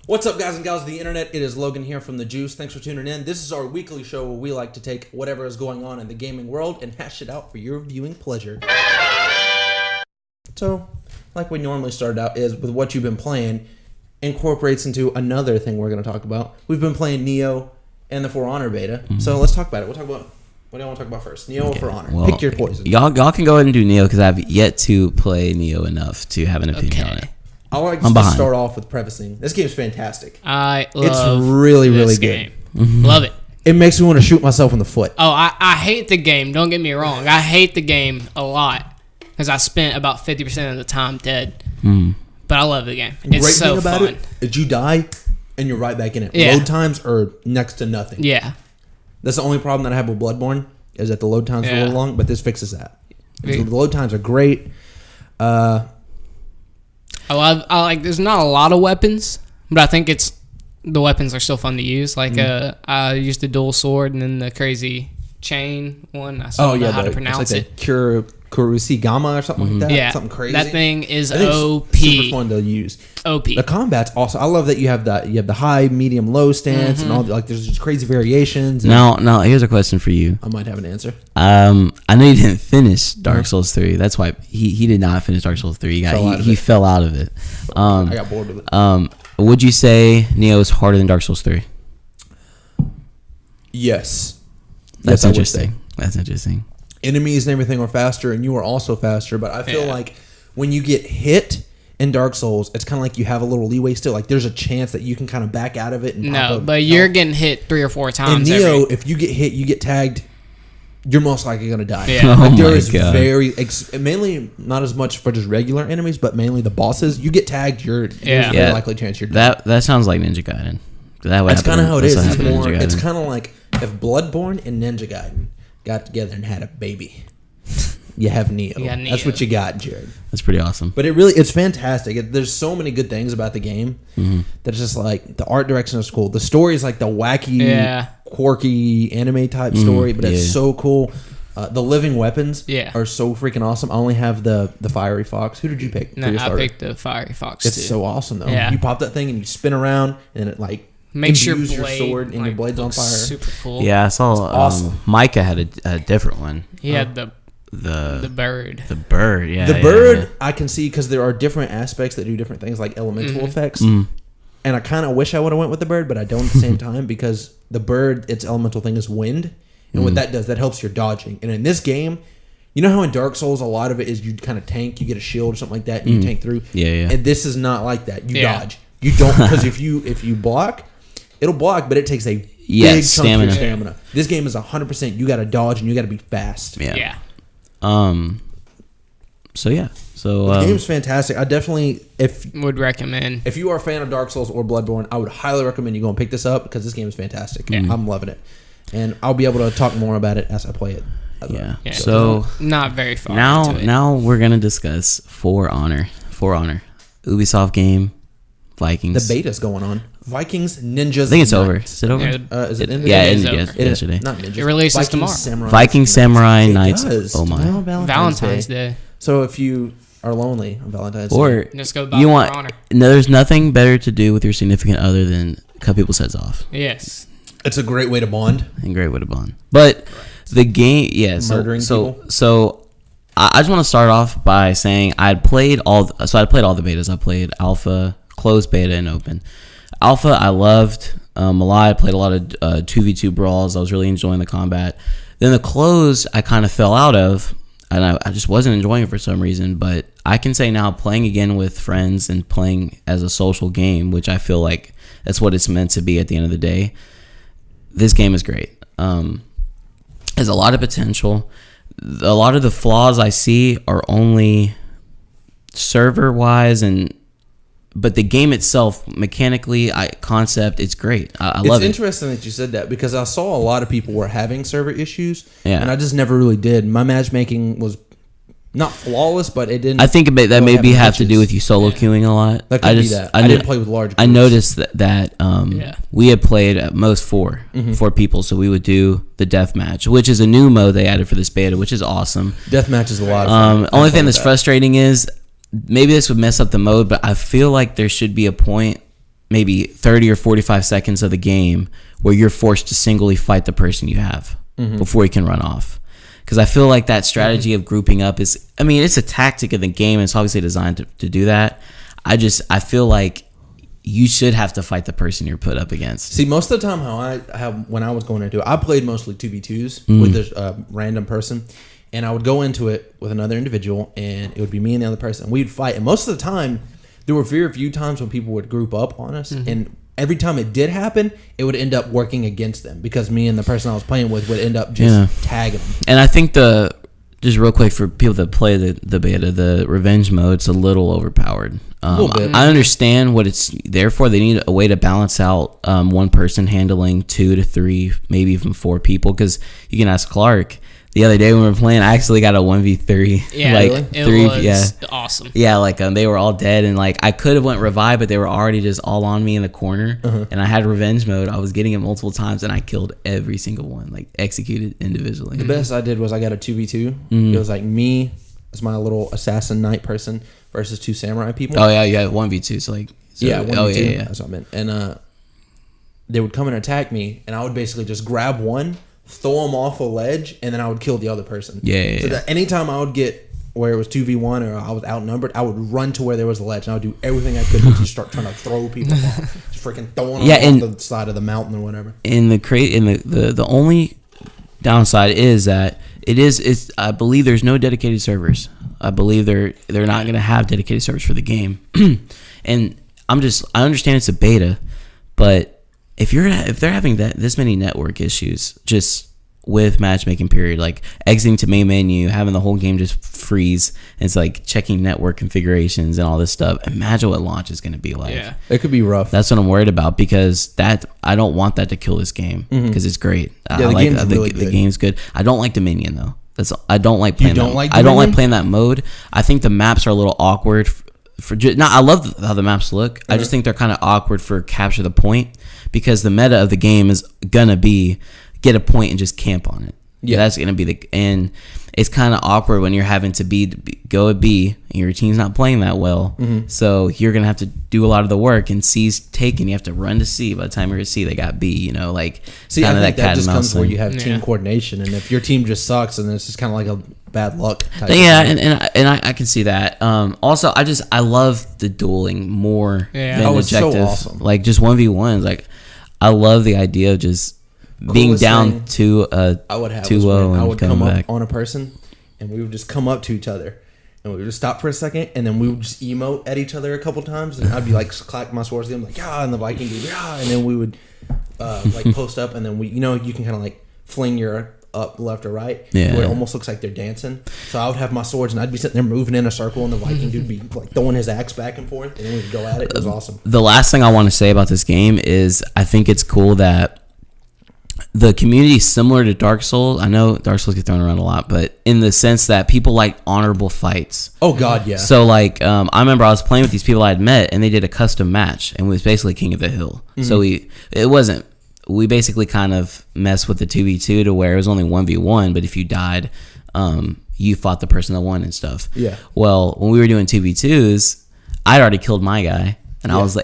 What's up, guys and gals of the internet? It is Logan here from The Juice. Thanks for tuning in. This is our weekly show where we like to take whatever is going on in the gaming world and hash it out for your viewing pleasure. So, like we normally start out is with what you've been playing, incorporates into another thing we're going to talk about. We've been playing Nioh and the For Honor beta. Mm-hmm. So let's talk about it. We'll talk about, what do you want to talk about first? Nioh or For Honor? Well, pick your poison. Y'all can go ahead and do Nioh because I've yet to play Nioh enough to have an opinion on it. I like to start off with prefacing. This game is fantastic. It's really good. Game. Mm-hmm. Love it. It makes me want to shoot myself in the foot. Oh, I hate the game. Don't get me wrong. I hate the game a lot because I spent about 50% of the time dead. Mm. But I love the game. It's Great so thing about fun. It is you die and you're right back in it. Yeah. Load times are next to nothing. Yeah. That's the only problem that I have with Bloodborne is that the load times are a little long, but this fixes that. So the load times are great. I like. There's not a lot of weapons, but I think the weapons are still fun to use. Like I used the dual sword and then the crazy chain one. I still don't know how to pronounce it. Kurusi Gamma or something like that. Yeah, something crazy. That thing is OP. Super fun to use. OP. The combat's also. I love that you have the high, medium, low stance and all. There's just crazy variations. Now here's a question for you. I might have an answer. I know you didn't finish Dark Souls 3. That's why he did not finish Dark Souls 3. He fell out of it. I got bored with it. Would you say Nioh is harder than Dark Souls 3? Yes. That's interesting. That's interesting. Enemies and everything are faster, and you are also faster. But I feel like when you get hit in Dark Souls, it's kind of like you have a little leeway still. Like there's a chance that you can kind of back out of it. And but you're getting hit 3 or 4 times. In Nioh, if you get hit, you get tagged. You're most likely going to die. Yeah. Like there is mainly not as much for just regular enemies, but mainly the bosses. You get tagged, there's a very likely chance you're dead. That sounds like Ninja Gaiden. That's kind of how it is. It's kind of like if Bloodborne and Ninja Gaiden got together and had a baby. You have Nioh. That's what you got, Jared. That's pretty awesome. But it's fantastic. There's so many good things about the game that it's just like the art direction is cool. The story is like the wacky, quirky anime type story, but it's so cool. The living weapons are so freaking awesome. I only have the fiery fox. Who did you pick? No, I picked the fiery fox. It's so awesome though. Yeah. You pop that thing and you spin around and it like makes your sword and your blade's on fire. Super cool. Yeah, I saw. Awesome. Micah had a different one. He had the bird. The bird, yeah. The bird, I can see because there are different aspects that do different things, like elemental effects. And I kind of wish I would have went with the bird, but I don't at the same time because the bird, its elemental thing is wind, and what that does, that helps your dodging. And in this game, you know how in Dark Souls a lot of it is you kind of tank, you get a shield or something like that, and you tank through. Yeah. And this is not like that. You dodge. You don't because if you block, it'll block, but it takes a big chunk of your stamina. This game is 100%. You got to dodge and you got to be fast. Yeah. So the game's fantastic. I definitely would recommend. If you are a fan of Dark Souls or Bloodborne, I would highly recommend you go and pick this up because this game is fantastic. Yeah. I'm loving it, and I'll be able to talk more about it as I play it. So not very far. Now we're gonna discuss For Honor. For Honor, Ubisoft game, Vikings. The beta's going on. Vikings, Ninjas. I think it's over. Is it over? Is it? Yeah, it ended yesterday. Not Ninjas. It releases tomorrow. Vikings Samurai Knights. Oh my! Valentine's Day. So if you are lonely on Valentine's Day, just go buy For Honor. No, there's nothing better to do with your significant other than cut people's heads off. Yes, it's a great way to bond. But the game, murdering people. So I just want to start off by saying I played all the betas. I played alpha, closed beta, and open. Alpha, I loved a lot. I played a lot of 2v2 brawls. I was really enjoying the combat. Then the closed, I kind of fell out of, and I just wasn't enjoying it for some reason. But I can say now, playing again with friends and playing as a social game, which I feel like that's what it's meant to be at the end of the day, this game is great. Has a lot of potential. A lot of the flaws I see are only server-wise but the game itself, mechanically, concept, it's great. I love it. It's interesting that you said that because I saw a lot of people were having server issues, and I just never really did. My matchmaking was not flawless, but it didn't. I think that maybe have to do with you solo queuing a lot. That could be that. I didn't play with large groups. I noticed that we had played at most four people, so we would do the deathmatch, which is a new mode they added for this beta, which is awesome. Deathmatch is a lot of fun. Only thing that's frustrating is maybe this would mess up the mode, but I feel like there should be a point maybe 30 or 45 seconds of the game where you're forced to singly fight the person you have before you can run off. Because I feel like that strategy of grouping up is, I mean, it's a tactic of the game, and it's obviously designed to do that. I feel like you should have to fight the person you're put up against. See, most of the time, when I was going into it, I played mostly 2v2s with this random person, and I would go into it with another individual, and it would be me and the other person, and we'd fight. And most of the time, there were very few times when people would group up on us, and every time it did happen, it would end up working against them because me and the person I was playing with would end up just tagging them. And I think just real quick for people that play the beta, the revenge mode's a little overpowered. A little bit. I understand what it's there for. They need a way to balance out one person handling 2 to 3, maybe even 4 people. Because you can ask Clark. The other day when we were playing, I actually got a 1v3. Yeah, like really? It was awesome. Yeah, like they were all dead, and like I could have went revive, but they were already just all on me in the corner. And I had revenge mode. I was getting it multiple times, and I killed every single one, like executed individually. The best I did was I got a 2v2. It was like me as my little assassin knight person versus 2 samurai people. Oh yeah, you had 1v2. So 1v2. Yeah. That's what I meant. And they would come and attack me, and I would basically just grab one, throw them off a ledge, and then I would kill the other person. So that anytime I would get where it was 2v1 or I was outnumbered, I would run to where there was a ledge, and I would do everything I could to just start trying to throw people off. Just freaking throwing them off the side of the mountain or whatever. And the only downside is that it's I believe there's no dedicated servers. I believe they're not going to have dedicated servers for the game. And I understand it's a beta, but if they're having this many network issues just with matchmaking period, like exiting to main menu, having the whole game just freeze, and it's like checking network configurations and all this stuff, imagine what launch is going to be like. Yeah, it could be rough. That's what I'm worried about, because I don't want that to kill this game, because it's great. Yeah, game's really good. The game's good. I don't like Dominion though. I don't like playing. I don't like playing that mode. I think the maps are a little awkward. I love how the maps look. I just think they're kind of awkward for capture the point, because the meta of the game is gonna be get a point and just camp on it. Yeah, that's gonna be and it's kind of awkward when you're having to go at B and your team's not playing that well. So you're gonna have to do a lot of the work, and C's taken. You have to run to C. By the time you're at C, they got B. You know, like see, I think that just comes where you have team coordination, and if your team just sucks, and it's just kind of like a bad luck type and I can see that. Also, I love the dueling more than objectives. So awesome. Like just 1v1s. Like I love the idea of just being down to I would have 2-0 and I would come up back on a person, and we would just come up to each other, and we would just stop for a second, and then we would just emote at each other a couple times, and I'd be like clack my swords to them like and the Viking dude and then we would like post up, and then you can kind of like fling your up left or right, where it almost looks like they're dancing. So I would have my swords, and I'd be sitting there moving in a circle, and the Viking dude would be like throwing his axe back and forth, and then we'd go at it. It was awesome. The last thing I want to say about this game is I think it's cool that the community is similar to Dark Souls. I know Dark Souls gets thrown around a lot, but in the sense that people like honorable fights. Oh God, yeah. So like, I remember I was playing with these people I had met, and they did a custom match, and it was basically King of the Hill. So we basically kind of messed with the 2v2 to where it was only 1v1, but if you died, you fought the person that won and stuff. Yeah. Well, when we were doing 2v2s, I'd already killed my guy, and I was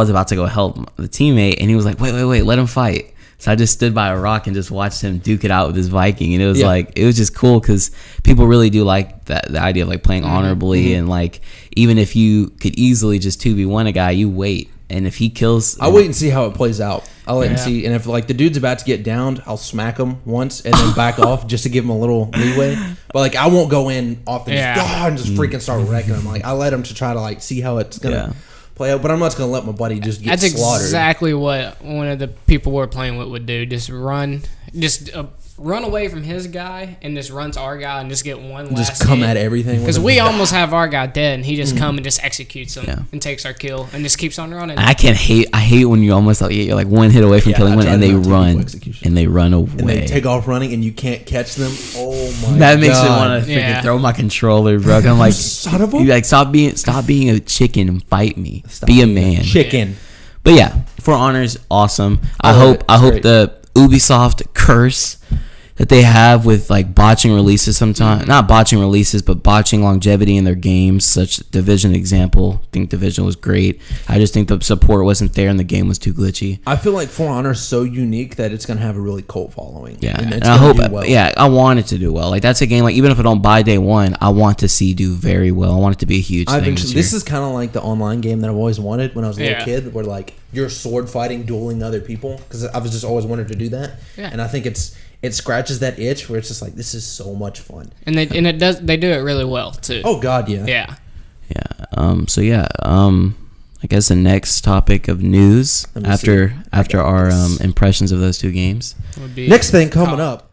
about to go help the teammate, and he was like, wait, let him fight. So I just stood by a rock and just watched him duke it out with his Viking, and it was it was just cool because people really do like the idea of like playing honorably, and like even if you could easily just 2v1 a guy, you wait, and if he kills, I'll wait and see how it plays out. I'll wait and see, and if like the dude's about to get downed, I'll smack him once and then back off just to give him a little leeway. But like I won't go in off and just freaking start wrecking him. Like I let him to try to like see how it's gonna play out, but I'm not just gonna let my buddy just get slaughtered. That's exactly what one of the people we're playing with would do. Just run away from his guy and just run to our guy and just get one last just come at everything, because we almost have our guy dead, and he just come and just executes him and takes our kill and just keeps on running. I hate when you almost you're like one hit away from killing one, and they run away and they take off running, and you can't catch them. Oh my god, that makes me want to freaking throw my controller, bro. I'm like, son of a, you like stop being a chicken and fight me. Be a man, chicken. But yeah, For Honor is awesome. I hope the Ubisoft curse that they have with like botching releases sometimes. Not botching releases, but botching longevity in their games, such Division example. I think Division was great. I just think the support wasn't there and the game was too glitchy. I feel like For Honor is so unique that it's going to have a really cult following. Yeah, and I hope, I want it to do well. Like, that's a game, like, even if I don't buy day one, I want to see do very well. I want it to be a huge thing this is kind of like the online game that I've always wanted when I was a little Yeah. kid, where like you're sword fighting, dueling other people, because I was just always wanted to do that. Yeah. And I think it scratches that itch where it's just like, this is so much fun. And they do it really well too. Oh God, yeah. Yeah. I guess the next topic of news after our impressions of those two games. Next thing coming up.